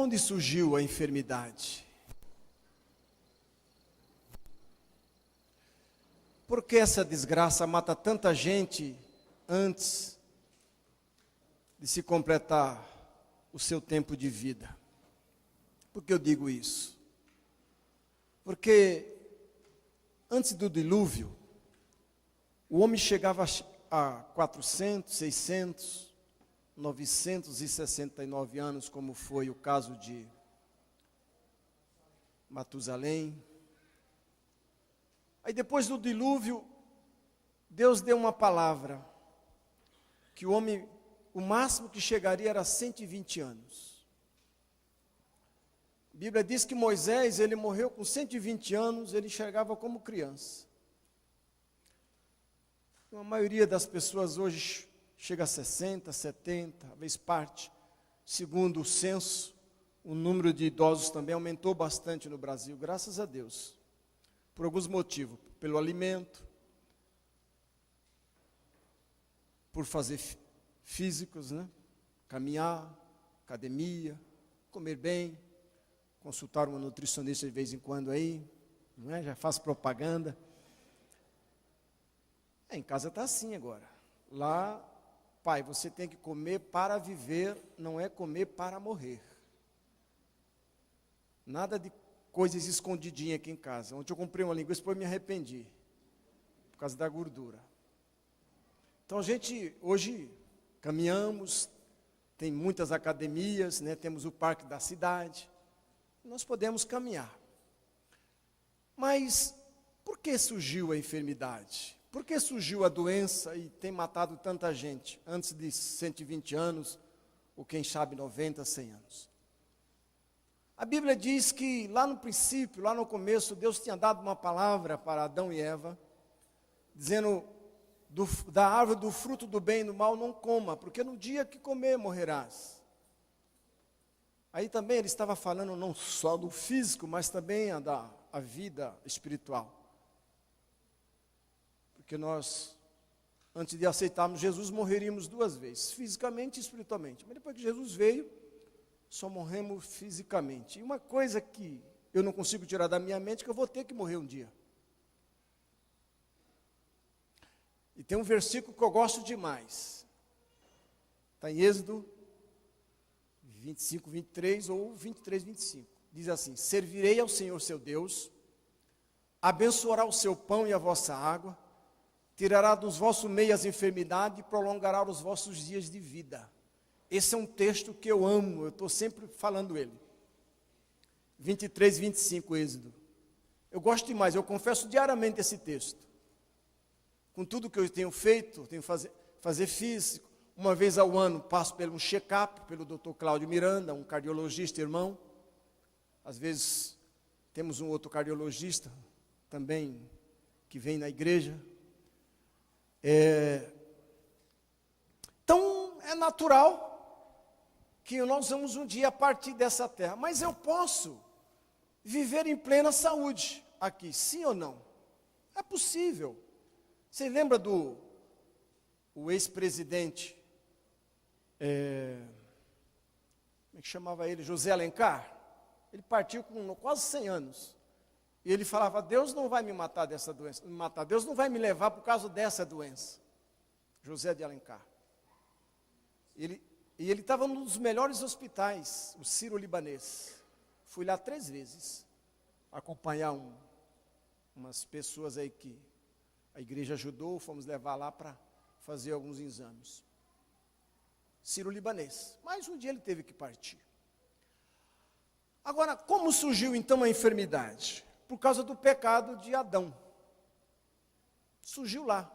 onde surgiu a enfermidade? Por que essa desgraça mata tanta gente antes de se completar o seu tempo de vida? Por que eu digo isso? Porque antes do dilúvio, o homem chegava a 400, 600, 969 anos, como foi o caso de Matusalém. Aí depois do dilúvio, Deus deu uma palavra, que o homem, o máximo que chegaria era 120 anos. A Bíblia diz que Moisés, ele morreu com 120 anos, ele enxergava como criança. A maioria das pessoas hoje chega a 60, 70, talvez parte. Segundo o censo, o número de idosos também aumentou bastante no Brasil, graças a Deus. Por alguns motivos, pelo alimento, por fazer físicos, né? Caminhar, academia, comer bem, consultar uma nutricionista de vez em quando aí, não é? Já faz propaganda. Em casa está assim agora. Lá, pai, você tem que comer para viver, não é comer para morrer. Nada de coisas escondidinhas aqui em casa. Ontem eu comprei uma linguiça e depois me arrependi, por causa da gordura. Então a gente, hoje, caminhamos, tem muitas academias, né? Temos o parque da cidade, nós podemos caminhar. Mas, por que surgiu a enfermidade? Por que surgiu a doença e tem matado tanta gente, antes de 120 anos, ou quem sabe 90, 100 anos? A Bíblia diz que lá no princípio, lá no começo, Deus tinha dado uma palavra para Adão e Eva, dizendo, da árvore do fruto do bem e do mal não coma, porque no dia que comer morrerás. Aí também ele estava falando não só do físico, mas também da vida espiritual. Porque nós, antes de aceitarmos Jesus, morreríamos duas vezes, fisicamente e espiritualmente. Mas depois que Jesus veio, só morremos fisicamente. E uma coisa que eu não consigo tirar da minha mente, é que eu vou ter que morrer um dia. E tem um versículo que eu gosto demais. Está em Êxodo 25, 23 ou 23, 25. Diz assim: servirei ao Senhor seu Deus, abençoará o seu pão e a vossa água, tirará dos vossos meios as enfermidades e prolongará os vossos dias de vida. Esse é um texto que eu amo, eu estou sempre falando ele. 23, 25, Êxodo. Eu gosto demais, eu confesso diariamente esse texto. Com tudo que eu tenho feito, tenho fazer físico. Uma vez ao ano passo por um check-up, pelo Dr. Cláudio Miranda, um cardiologista irmão. Às vezes temos um outro cardiologista também que vem na igreja. Então é natural que nós vamos um dia partir dessa terra. Mas eu posso viver em plena saúde aqui, sim ou não? É possível. Você lembra do ex-presidente, como é que chamava ele? José Alencar? Ele partiu com quase 100 anos. E ele falava, Deus não vai me matar dessa doença, Deus não vai me levar por causa dessa doença. José de Alencar. E ele estava num dos melhores hospitais, o Sírio-Libanês. Fui lá 3 vezes, acompanhar umas pessoas aí que a igreja ajudou, fomos levar lá para fazer alguns exames. Sírio-Libanês. Mas um dia ele teve que partir. Agora, como surgiu então a enfermidade? Por causa do pecado de Adão. Surgiu lá.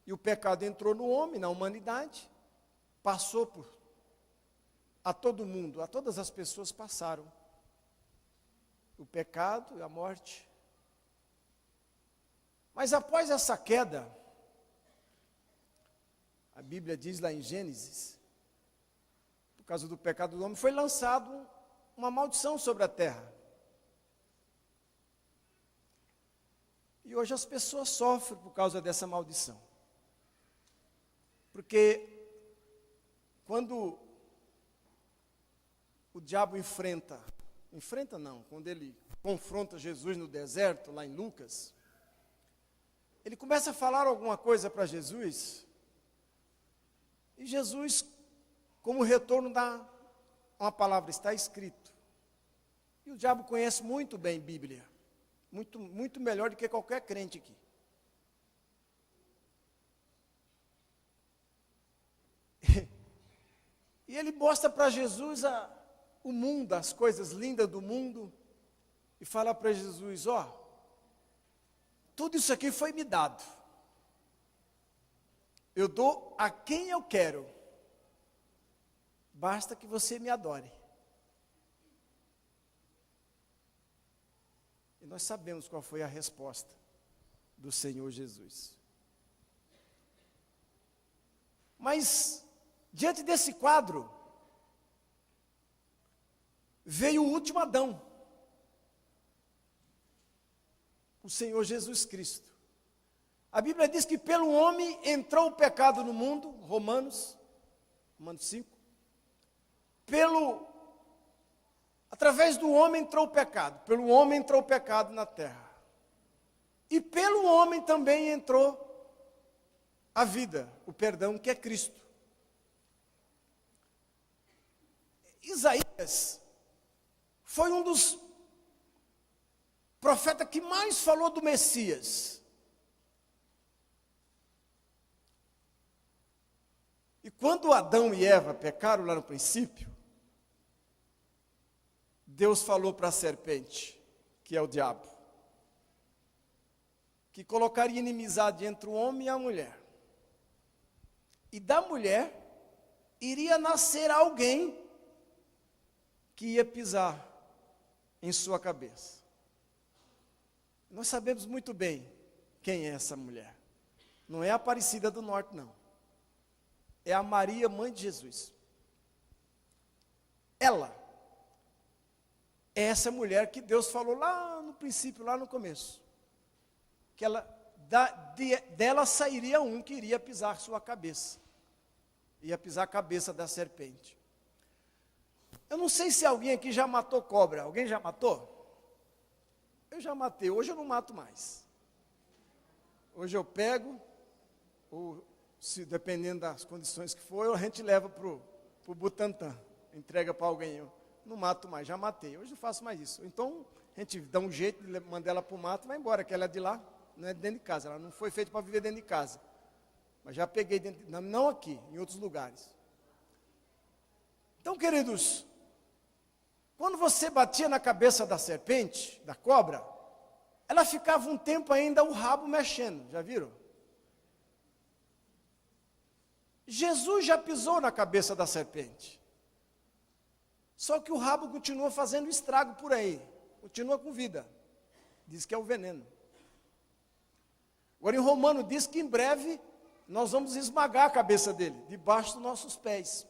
E o pecado entrou no homem, na humanidade, passou a todo mundo, a todas as pessoas passaram. O pecado e a morte. Mas após essa queda, a Bíblia diz lá em Gênesis, por causa do pecado do homem, foi lançado uma maldição sobre a terra. E hoje as pessoas sofrem por causa dessa maldição. Porque quando o diabo enfrenta não, quando ele confronta Jesus no deserto, lá em Lucas, ele começa a falar alguma coisa para Jesus, e Jesus, como retorno, dá uma palavra: está escrito. E o diabo conhece muito bem Bíblia, muito, muito melhor do que qualquer crente aqui. E ele mostra para Jesus o mundo, as coisas lindas do mundo, e fala para Jesus: ó, tudo isso aqui foi me dado, eu dou a quem eu quero, basta que você me adore. E nós sabemos qual foi a resposta do Senhor Jesus. Mas, diante desse quadro, veio o último Adão, o Senhor Jesus Cristo. A Bíblia diz que pelo homem entrou o pecado no mundo, Romanos 5. Através do homem entrou o pecado, pelo homem entrou o pecado na terra. E pelo homem também entrou a vida, o perdão, que é Cristo. Isaías foi um dos profetas que mais falou do Messias. E quando Adão e Eva pecaram lá no princípio, Deus falou para a serpente, que é o diabo, que colocaria inimizade entre o homem e a mulher. E da mulher iria nascer alguém que ia pisar em sua cabeça. Nós sabemos muito bem quem é essa mulher. Não é a Aparecida do Norte, não. É a Maria, mãe de Jesus. Ela é essa mulher que Deus falou lá no princípio, lá no começo, que dela sairia um que iria pisar sua cabeça, ia pisar a cabeça da serpente. Eu não sei se alguém aqui já matou cobra. Alguém já matou? Eu já matei. Hoje eu não mato mais. Hoje eu pego, ou se dependendo das condições que for, a gente leva para o Butantã, entrega para alguém. Eu não mato mais, já matei. Hoje não faço mais isso. Então a gente dá um jeito de mandar ela para o mato e vai embora, que ela é de lá, não é dentro de casa. Ela não foi feita para viver dentro de casa. Mas já peguei não aqui, em outros lugares. Então, queridos, quando você batia na cabeça da serpente, da cobra, ela ficava um tempo ainda o rabo mexendo, já viram? Jesus já pisou na cabeça da serpente. Só que o rabo continua fazendo estrago por aí, continua com vida. Diz que é o veneno. Agora em Romano diz que em breve nós vamos esmagar a cabeça dele, debaixo dos nossos pés.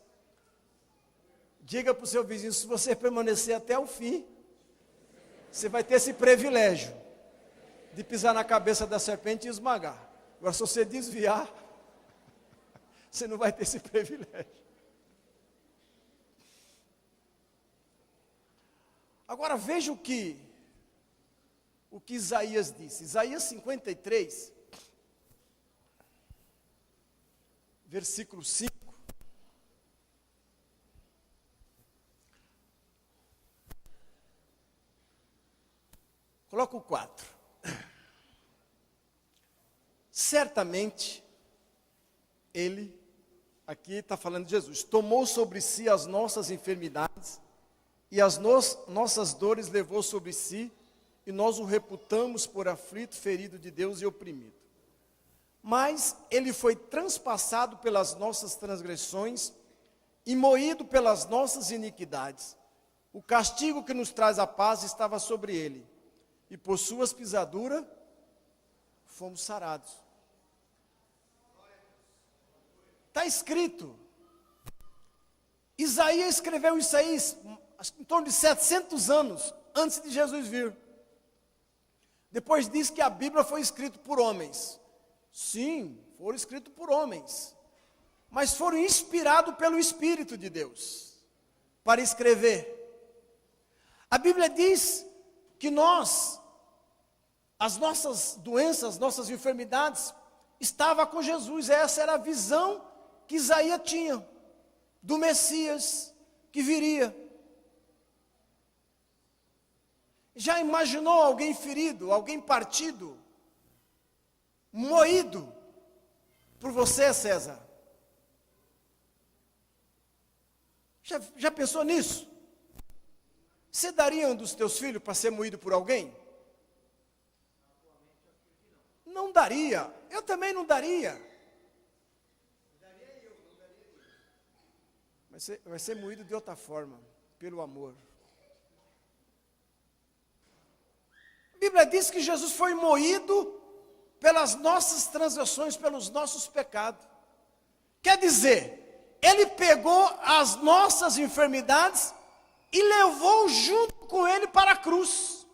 Diga para o seu vizinho: se você permanecer até o fim, você vai ter esse privilégio de pisar na cabeça da serpente e esmagar. Agora, se você desviar, você não vai ter esse privilégio. Agora, veja o que Isaías disse. Isaías 53, versículo 5. Coloca o 4. Certamente, ele, aqui está falando de Jesus, tomou sobre si as nossas enfermidades e as nossas dores levou sobre si, e nós o reputamos por aflito, ferido de Deus e oprimido. Mas ele foi transpassado pelas nossas transgressões e moído pelas nossas iniquidades. O castigo que nos traz a paz estava sobre ele, e por suas pisaduras fomos sarados. Está escrito. Isaías escreveu isso aí em torno de 700 anos antes de Jesus vir. Depois diz que a Bíblia foi escrita por homens. Sim, foram escritos por homens, mas foram inspirados pelo Espírito de Deus para escrever. A Bíblia diz que as nossas doenças, nossas enfermidades, estavam com Jesus. Essa era a visão que Isaías tinha do Messias que viria. Já imaginou alguém ferido, alguém partido, moído por você, César? Já pensou nisso? Você daria um dos teus filhos para ser moído por alguém? Não daria. Eu também não daria. Vai ser moído de outra forma, pelo amor. A Bíblia diz que Jesus foi moído pelas nossas transgressões, pelos nossos pecados. Quer dizer, Ele pegou as nossas enfermidades e levou junto com Ele para a cruz.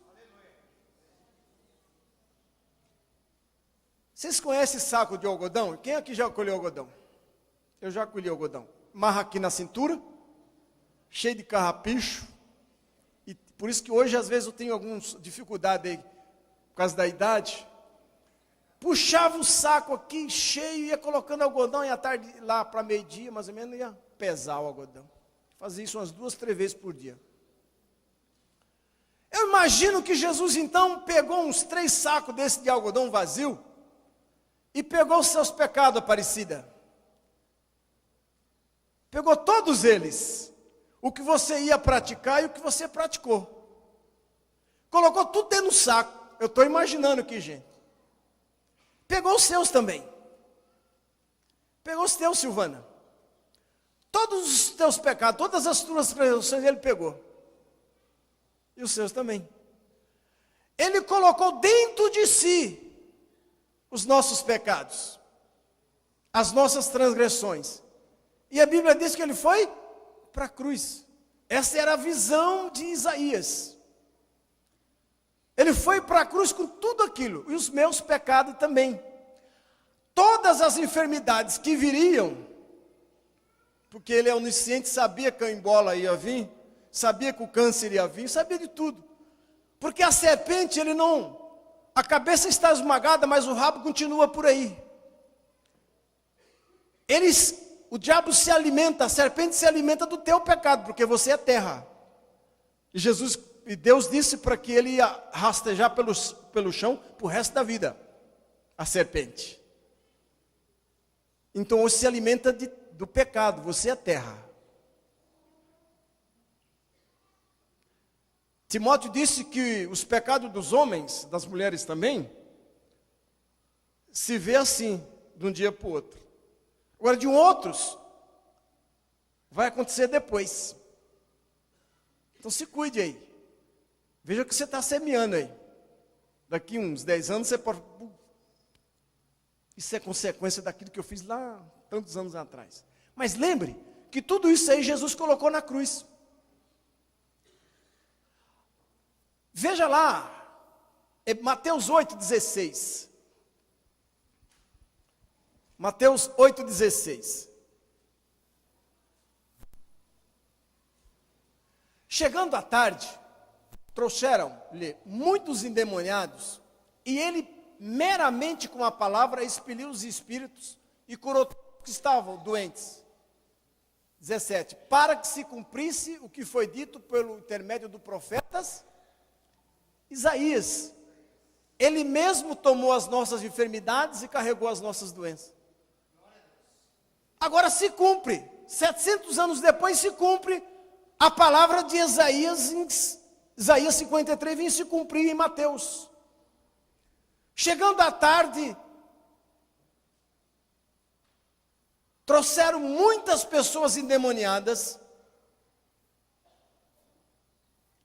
Vocês conhecem saco de algodão? Quem aqui já colheu algodão? Eu já colhi algodão. Marra aqui na cintura, cheio de carrapicho. E por isso que hoje, às vezes, eu tenho algumas dificuldades aí, por causa da idade. Puxava o saco aqui, cheio, ia colocando algodão, e à tarde, lá para meio-dia, mais ou menos, ia pesar o algodão. Fazia isso umas 2, 3 vezes por dia. Eu imagino que Jesus, então, pegou uns 3 sacos desse de algodão vazio, e pegou os seus pecados, Aparecida. Pegou todos eles. O que você ia praticar e o que você praticou. Colocou tudo dentro do saco. Eu estou imaginando aqui, gente. Pegou os seus também. Pegou os teus, Silvana. Todos os teus pecados, todas as tuas transgressões ele pegou. E os seus também. Ele colocou dentro de si os nossos pecados, as nossas transgressões. E a Bíblia diz que ele foi para a cruz. Essa era a visão de Isaías. Ele foi para a cruz com tudo aquilo, e os meus pecados também. Todas as enfermidades que viriam, porque ele é onisciente, sabia que a embola ia vir, sabia que o câncer ia vir, sabia de tudo. Porque a serpente, a cabeça está esmagada, mas o rabo continua por aí. O diabo se alimenta, a serpente se alimenta do teu pecado, porque você é terra. E Deus disse para que ele ia rastejar pelo chão para o resto da vida, a serpente. Então, você se alimenta do pecado, você é terra. Timóteo disse que os pecados dos homens, das mulheres também, se vê assim, de um dia para o outro. Agora, de outros, vai acontecer depois. Então, se cuide aí. Veja o que você está semeando aí. Daqui uns 10 anos, você pode... Isso é consequência daquilo que eu fiz lá, tantos anos atrás. Mas lembre que tudo isso aí Jesus colocou na cruz. Veja lá, Mateus 8,16. Mateus 8,16. Chegando à tarde, trouxeram-lhe muitos endemoniados, e ele, meramente com a palavra, expeliu os espíritos e curou todos que estavam doentes. 17. Para que se cumprisse o que foi dito pelo intermédio do profetas Isaías. Ele mesmo tomou as nossas enfermidades e carregou as nossas doenças. Agora se cumpre, 700 anos depois se cumpre a palavra de Isaías, Isaías 53, vem se cumprir em Mateus. Chegando à tarde, trouxeram muitas pessoas endemoniadas,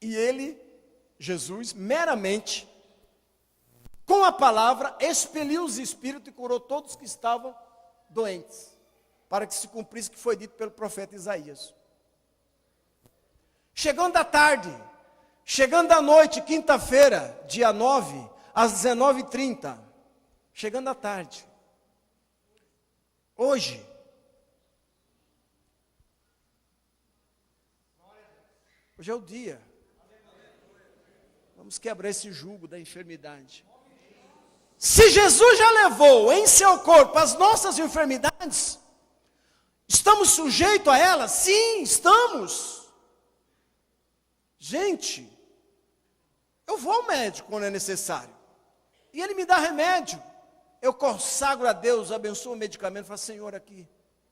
e ele, Jesus, meramente, com a palavra, expeliu os espíritos e curou todos que estavam doentes, para que se cumprisse o que foi dito pelo profeta Isaías. Chegando à tarde, chegando à noite, quinta-feira, dia 9, às 19h30, chegando à tarde, hoje é o dia. Vamos quebrar esse jugo da enfermidade. Se Jesus já levou em seu corpo as nossas enfermidades, estamos sujeitos a elas? Sim, estamos. Gente, eu vou ao médico quando é necessário. E ele me dá remédio. Eu consagro a Deus, abençoo o medicamento, falo, Senhor, aqui,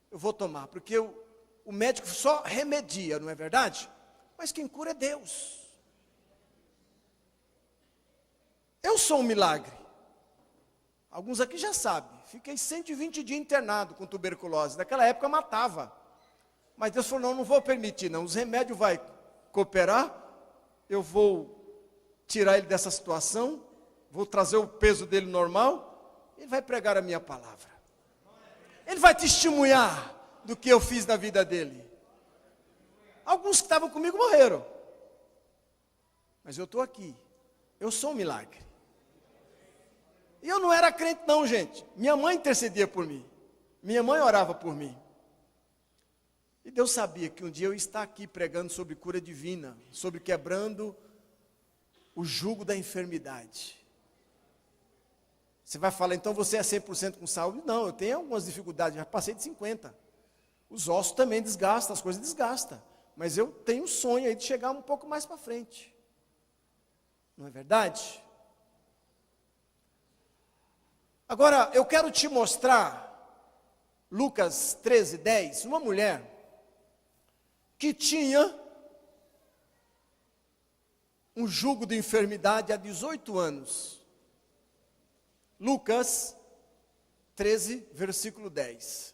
eu vou tomar. Porque o médico só remedia, não é verdade? Mas quem cura é Deus. Eu sou um milagre. Alguns aqui já sabem. Fiquei 120 dias internado com tuberculose. Naquela época matava. Mas Deus falou, não vou permitir, não. Os remédios vão cooperar. Eu vou tirar ele dessa situação. Vou trazer o peso dele normal. Ele vai pregar a minha palavra. Ele vai testemunhar do que eu fiz na vida dele. Alguns que estavam comigo morreram. Mas eu estou aqui. Eu sou um milagre. E eu não era crente não, gente. Minha mãe intercedia por mim. Minha mãe orava por mim. E Deus sabia que um dia eu ia estar aqui pregando sobre cura divina, sobre quebrando o jugo da enfermidade. Você vai falar, então você é 100% com saúde? Não, eu tenho algumas dificuldades, já passei de 50. Os ossos também desgastam, as coisas desgastam. Mas eu tenho um sonho aí de chegar um pouco mais para frente. Não é verdade? Agora, eu quero te mostrar, Lucas 13:10, uma mulher que tinha um jugo de enfermidade há 18 anos. Lucas 13, versículo 10.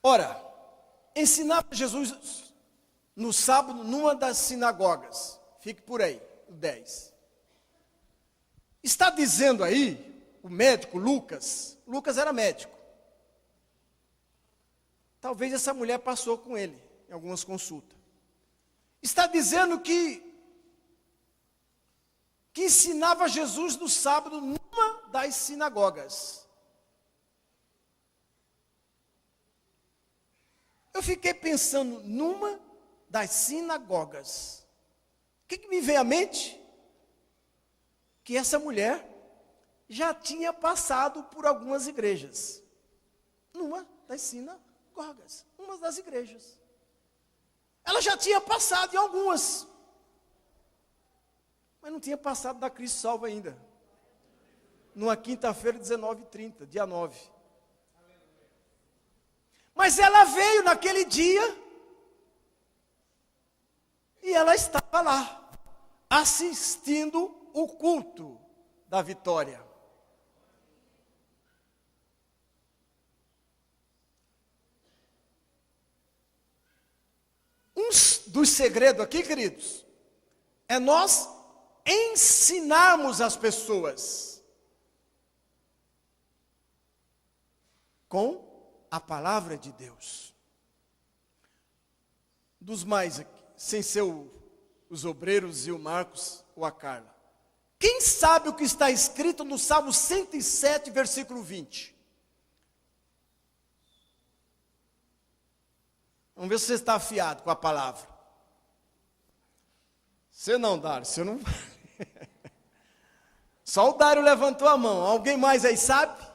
Ora, ensinava Jesus no sábado numa das sinagogas. Fique por aí, o 10. Está dizendo aí, o médico Lucas era médico. Talvez essa mulher passou com ele em algumas consultas. Está dizendo que ensinava Jesus no sábado numa das sinagogas. Eu fiquei pensando, numa das sinagogas. O que me veio à mente? Que essa mulher já tinha passado por algumas igrejas. Numa das sinagogas, uma das igrejas. Ela já tinha passado em algumas. Mas não tinha passado da Cristo Salva ainda. Numa quinta-feira, 19h30, dia 9. Mas ela veio naquele dia e ela estava lá, assistindo o culto da vitória. Um dos segredos aqui, queridos, é nós ensinarmos as pessoas com a palavra de Deus. Dos mais aqui, sem ser os obreiros e o Marcos ou a Carla. Quem sabe o que está escrito no Salmo 107, versículo 20? Vamos ver se você está afiado com a palavra. Você não, Dário, você não... Só o Dário levantou a mão. Alguém mais aí sabe?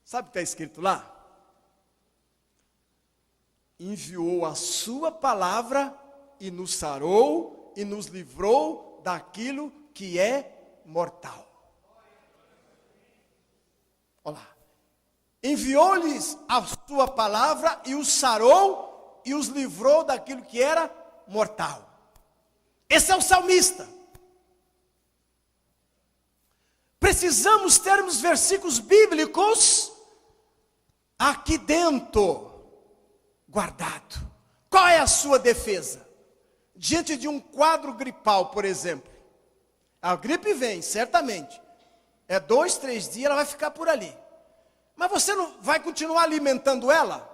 Sabe o que está escrito lá? Enviou a sua palavra e nos sarou e nos livrou daquilo que é mortal. Olha lá. Enviou-lhes a sua palavra e os sarou e os livrou daquilo que era mortal. Esse é o salmista. Precisamos termos versículos bíblicos aqui dentro, guardado. Qual é a sua defesa? Diante de um quadro gripal, por exemplo. A gripe vem, certamente. É 2, 3 dias, ela vai ficar por ali. Mas você não vai continuar alimentando ela?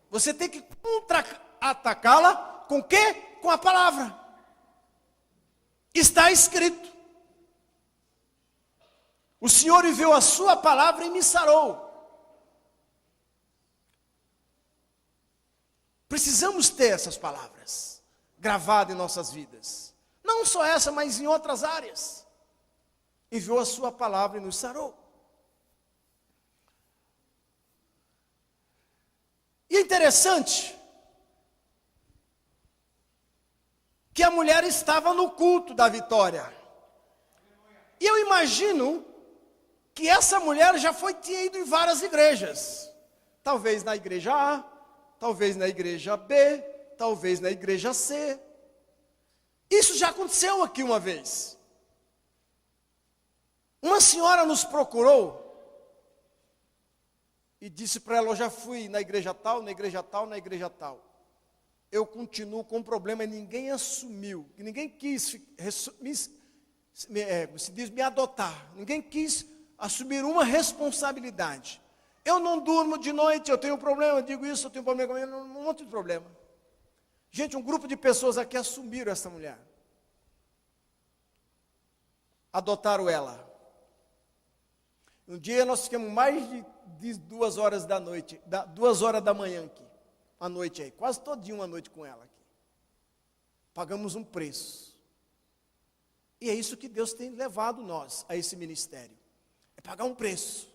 Você tem que contra-atacá-la com o quê? Com a palavra. Está escrito. O Senhor enviou a sua palavra e me sarou. Precisamos ter essas palavras gravadas em nossas vidas. Não só essa, mas em outras áreas. Enviou a sua palavra e nos sarou. E é interessante que a mulher estava no culto da vitória. E eu imagino que essa mulher já tinha ido em várias igrejas. Talvez na igreja A, talvez na igreja B, talvez na igreja C. Isso já aconteceu aqui uma vez. Uma senhora nos procurou e disse para ela: eu já fui na igreja tal, na igreja tal, na igreja tal. Eu continuo com um problema e ninguém assumiu, ninguém quis me adotar, ninguém quis assumir uma responsabilidade. Eu não durmo de noite, eu tenho um problema, eu digo isso, eu tenho um problema, um monte de problema. Gente, um grupo de pessoas aqui assumiram essa mulher. Adotaram ela. Um dia nós ficamos mais de 2 horas da noite, 2 horas da manhã aqui, à noite aí, quase todinho uma noite com ela aqui. Pagamos um preço. E é isso que Deus tem levado nós a esse ministério. É pagar um preço.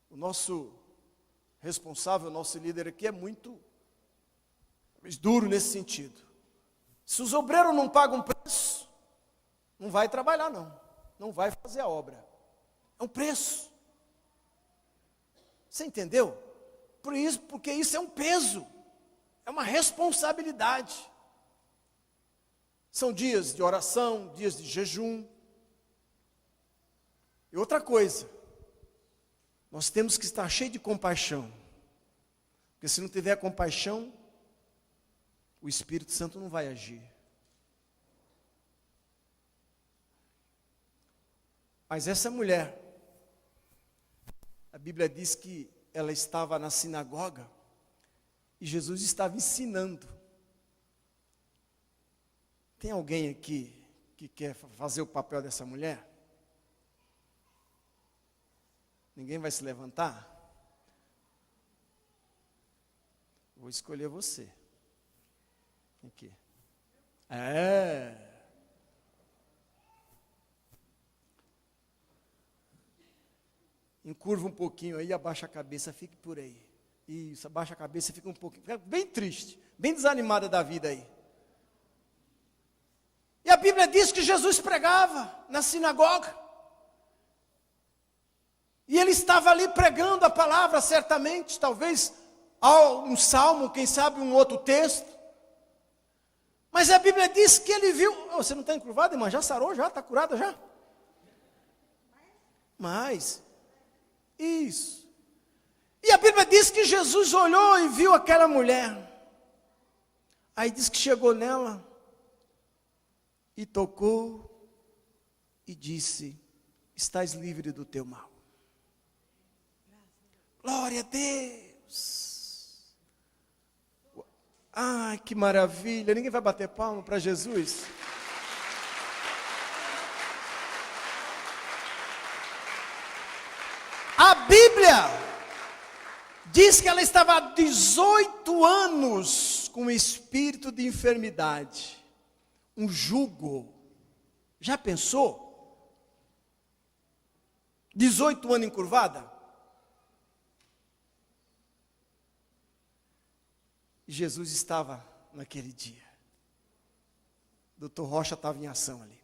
O nosso responsável, o nosso líder aqui é muito duro nesse sentido. Se os obreiros não pagam preço, não vai trabalhar não vai fazer a obra. É um preço. Você entendeu? Porque isso é um peso, é uma responsabilidade. São dias de oração, dias de jejum. E outra coisa, nós temos que estar cheios de compaixão. Porque se não tiver compaixão, o Espírito Santo não vai agir. Mas essa mulher, a Bíblia diz que ela estava na sinagoga e Jesus estava ensinando. Tem alguém aqui que quer fazer o papel dessa mulher? Ninguém vai se levantar? Vou escolher você. Aqui. Encurva um pouquinho aí, abaixa a cabeça, fique por aí. Isso, abaixa a cabeça, fica um pouquinho, fica bem triste, bem desanimada da vida aí. E a Bíblia diz que Jesus pregava na sinagoga. E ele estava ali pregando a palavra, certamente, talvez um salmo, quem sabe um outro texto. Mas a Bíblia diz que ele viu. Oh, você não está encurvada, irmã? Já sarou? Já? Está curada já? Mas, isso. E a Bíblia diz que Jesus olhou e viu aquela mulher. Aí diz que chegou nela e tocou e disse: estás livre do teu mal. Glória a Deus. Ai, que maravilha. Ninguém vai bater palma para Jesus? A Bíblia diz que ela estava há 18 anos com um espírito de enfermidade, um jugo. Já pensou? 18 anos encurvada? E Jesus estava naquele dia. Dr. Rocha estava em ação ali.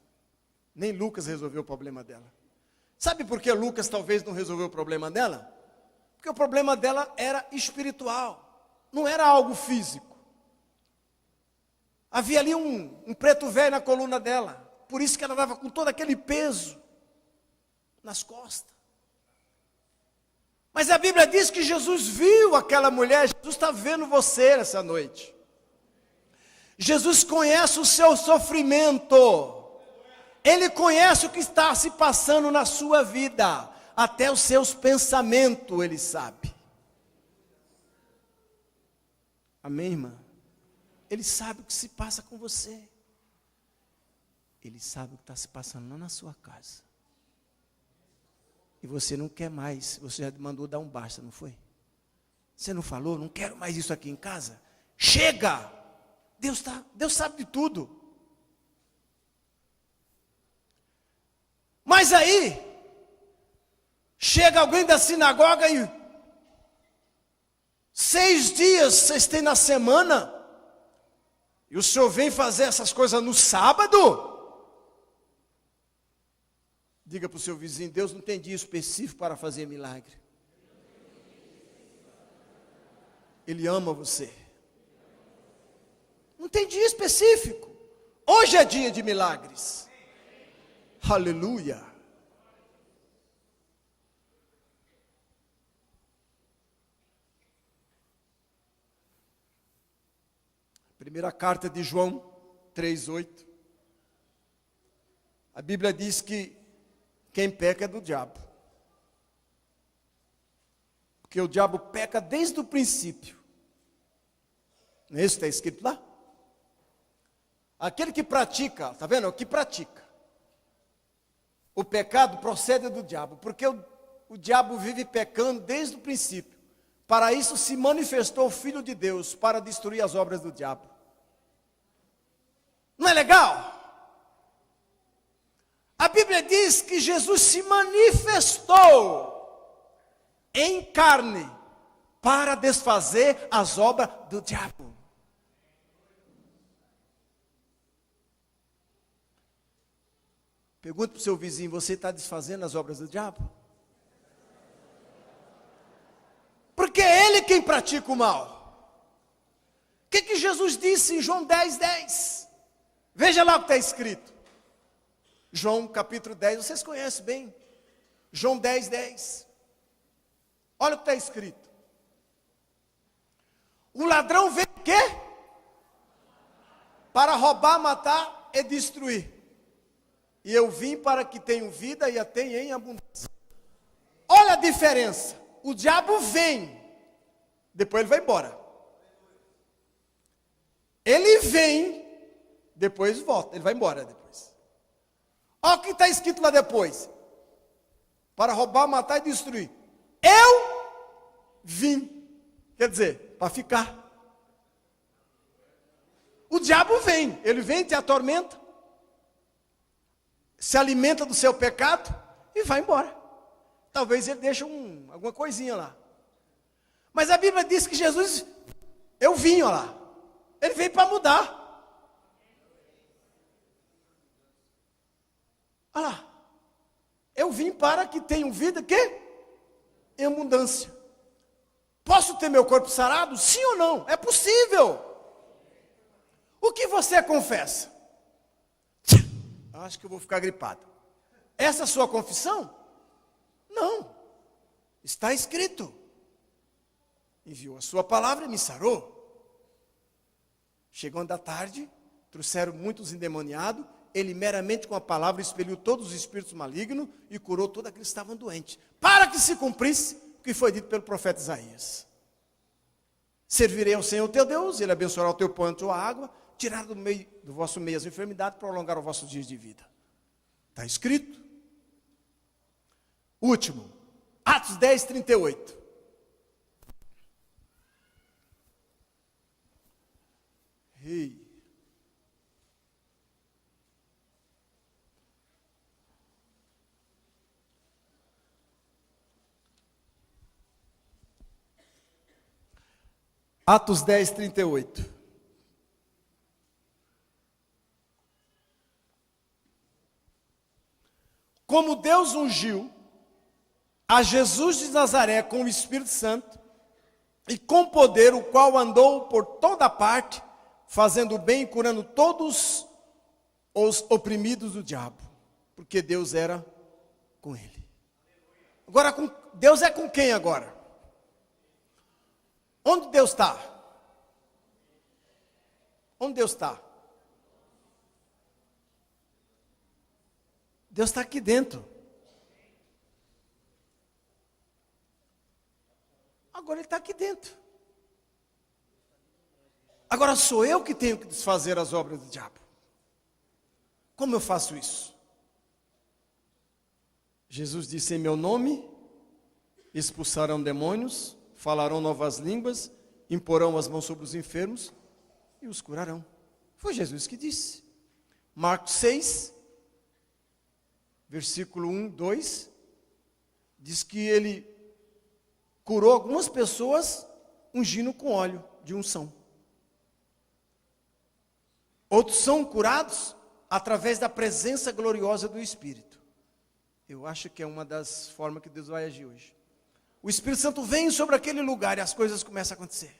Nem Lucas resolveu o problema dela. Sabe por que Lucas talvez não resolveu o problema dela? Porque o problema dela era espiritual, não era algo físico. Havia ali um preto velho na coluna dela, por isso que ela estava com todo aquele peso nas costas. Mas a Bíblia diz que Jesus viu aquela mulher. Jesus está vendo você essa noite. Jesus conhece o seu sofrimento. Ele conhece o que está se passando na sua vida. Até os seus pensamentos Ele sabe. Amém, irmã? Ele sabe o que se passa com você. Ele sabe o que está se passando lá na sua casa. E você não quer mais, você já mandou dar um basta, não foi? Você não falou, não quero mais isso aqui em casa? Chega! Deus sabe de tudo. Mas aí, chega alguém da sinagoga e 6 dias vocês têm na semana, e o senhor vem fazer essas coisas no sábado? Diga para o seu vizinho, Deus não tem dia específico para fazer milagre. Ele ama você. Não tem dia específico. Hoje é dia de milagres. Aleluia. Primeira carta de João 3:8. A Bíblia diz que quem peca é do diabo. Porque o diabo peca desde o princípio. Não é isso que está escrito lá? Aquele que pratica, está vendo? O que pratica. O pecado procede do diabo. Porque o diabo vive pecando desde o princípio. Para isso se manifestou o Filho de Deus, para destruir as obras do diabo. Não é legal? A Bíblia diz que Jesus se manifestou em carne para desfazer as obras do diabo. Pergunta para o seu vizinho, você está desfazendo as obras do diabo? Porque é ele quem pratica o mal. O que Jesus disse em João 10:10? Veja lá o que está escrito. João capítulo 10, vocês conhecem bem. João 10:10. Olha o que está escrito. O ladrão vem o quê? Para roubar, matar e destruir. E eu vim para que tenham vida e a tenham em abundância. Olha a diferença. O diabo vem, depois ele vai embora. Ele vem, depois volta, ele vai embora depois. Olha o que está escrito lá depois. Para roubar, matar e destruir. Eu vim. Quer dizer, para ficar. O diabo vem, ele vem e te atormenta. Se alimenta do seu pecado e vai embora. Talvez ele deixe alguma coisinha lá. Mas a Bíblia diz que Jesus, eu vim, olha lá. Ele veio para mudar. Olha lá. Eu vim para que tenham vida, quê? Em abundância. Posso ter meu corpo sarado? Sim ou não? É possível. O que você confessa? Acho que eu vou ficar gripado. Essa é a sua confissão? Não. Está escrito. Enviou a sua palavra e me sarou. Chegando à tarde, trouxeram muitos endemoniados. Ele meramente com a palavra expeliu todos os espíritos malignos e curou todos aqueles que estavam doentes. Para que se cumprisse o que foi dito pelo profeta Isaías. Servirei ao Senhor teu Deus, Ele abençoará o teu pão e a tua água, tirar do vosso meio as enfermidades, prolongar os vossos dias de vida. Está escrito. Último, Atos 10:38. Ei. Atos 10:38. Como Deus ungiu a Jesus de Nazaré com o Espírito Santo e com poder, o qual andou por toda parte, fazendo bem e curando todos os oprimidos do diabo, porque Deus era com ele. Agora, Deus é com quem agora? Onde Deus está? Onde Deus está? Deus está aqui dentro. Agora Ele está aqui dentro. Agora sou eu que tenho que desfazer as obras do diabo. Como eu faço isso? Jesus disse: em meu nome expulsarão demônios, falarão novas línguas, imporão as mãos sobre os enfermos e os curarão. Foi Jesus que disse. Marcos 6, versículo 1, 2, diz que ele curou algumas pessoas ungindo com óleo de unção. Outros são curados através da presença gloriosa do Espírito. Eu acho que é uma das formas que Deus vai agir hoje. O Espírito Santo vem sobre aquele lugar e as coisas começam a acontecer.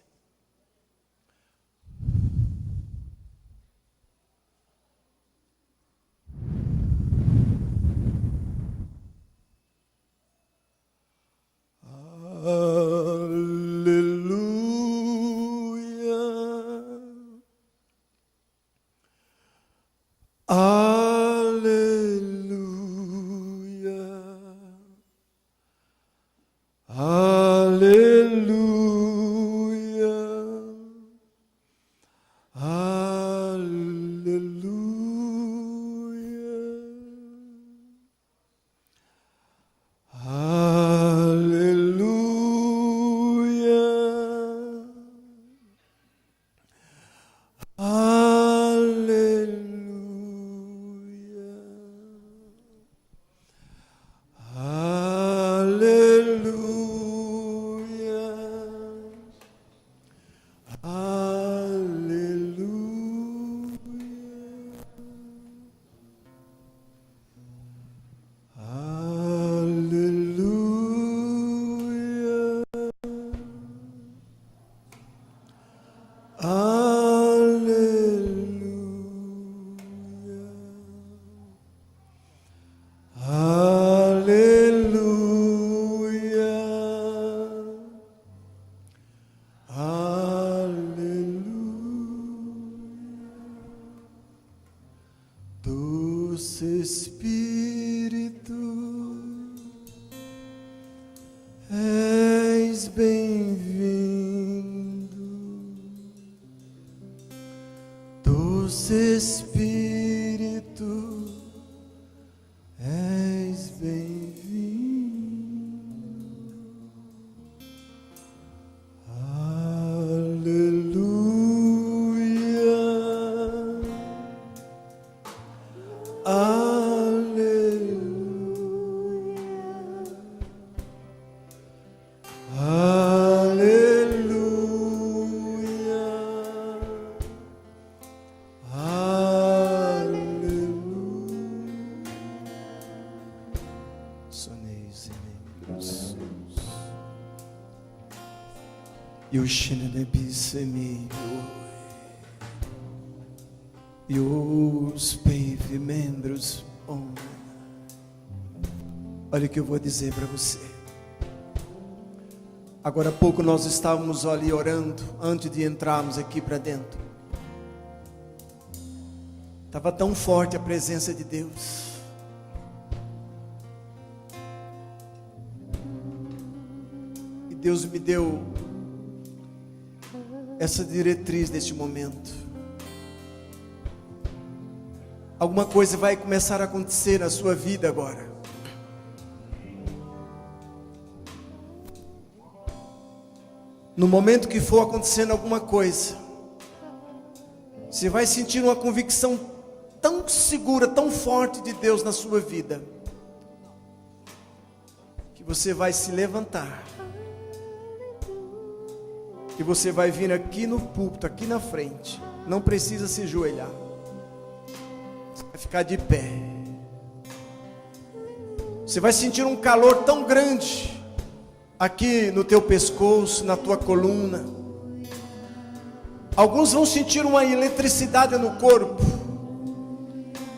E os membros. Olha o que eu vou dizer para você. Agora há pouco nós estávamos ali orando, antes de entrarmos aqui para dentro. Estava tão forte a presença de Deus. E Deus me deu essa diretriz neste momento. Alguma coisa vai começar a acontecer na sua vida agora. No momento que for acontecendo alguma coisa, você vai sentir uma convicção tão segura, tão forte de Deus na sua vida, que você vai se levantar. E você vai vir aqui no púlpito, aqui na frente. Não precisa se ajoelhar. Você vai ficar de pé. Você vai sentir um calor tão grande aqui no teu pescoço, na tua coluna. Alguns vão sentir uma eletricidade no corpo.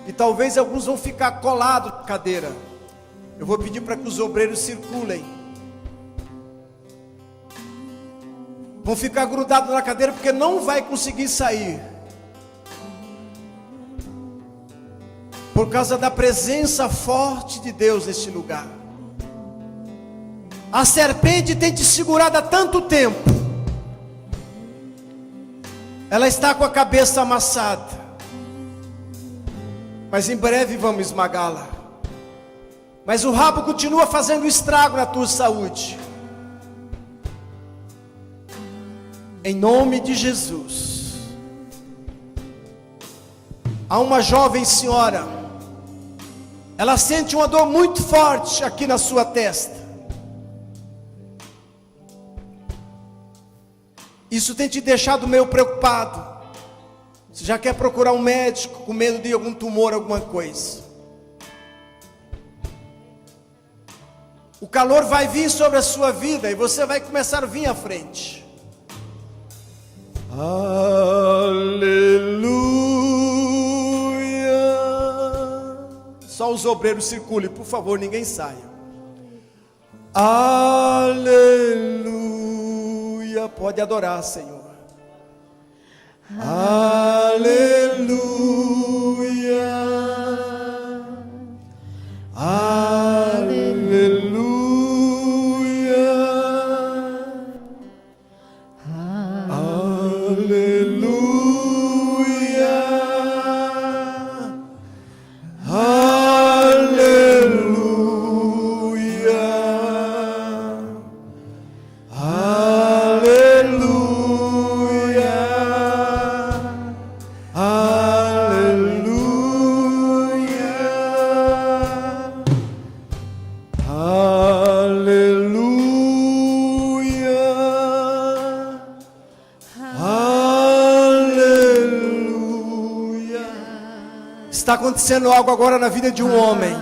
E talvez alguns vão ficar colados na cadeira. Eu vou pedir para que os obreiros circulem. Vão ficar grudados na cadeira porque não vai conseguir sair. Por causa da presença forte de Deus neste lugar. A serpente tem te segurado há tanto tempo. Ela está com a cabeça amassada. Mas em breve vamos esmagá-la. mas o rabo continua fazendo estrago na tua saúde. Em nome de Jesus. Há uma jovem senhora, ela sente uma dor muito forte aqui na sua testa. Isso tem te deixado meio preocupado. Você já quer procurar um médico com medo de algum tumor, alguma coisa. O calor vai vir sobre a sua vida e você vai começar a vir à frente. Aleluia. Só os obreiros circulem, por favor, ninguém saia. Aleluia. Pode adorar, Senhor. Aleluia. Aleluia. Está acontecendo algo agora na vida de um homem.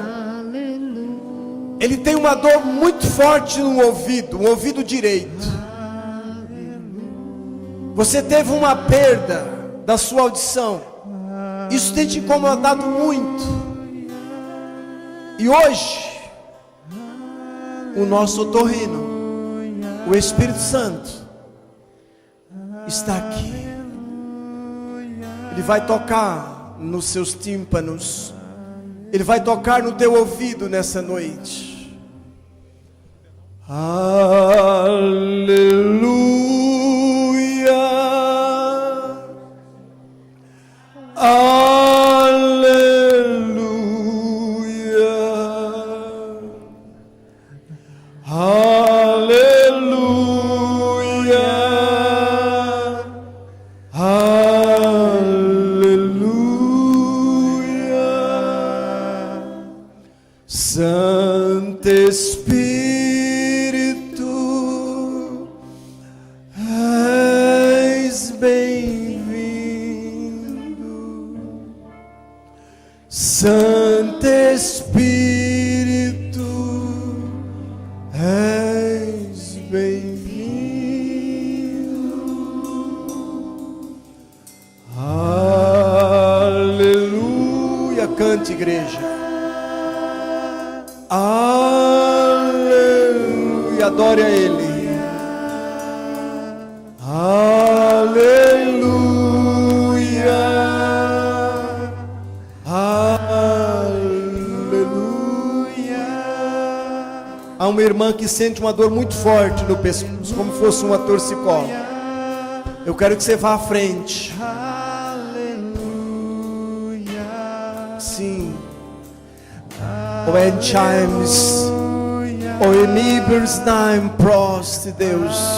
Ele tem uma dor muito forte no ouvido, o ouvido direito. Você teve uma perda da sua audição. Isso tem te incomodado muito. E hoje, o nosso otorrino, o Espírito Santo, está aqui. Ele vai tocar nos seus tímpanos. Ele vai tocar no teu ouvido nessa noite. Aleluia. Aleluia. Aleluia. Santo Espírito, és bem-vindo. Santo Espírito, és bem-vindo. Aleluia. Cante, igreja. Aleluia, adore a Ele. Aleluia. Aleluia. Há uma irmã que sente uma dor muito forte no pescoço, como fosse uma torcicolo. Eu quero que você vá à frente. Sim. O end times, o Enibers time, prost, Deus.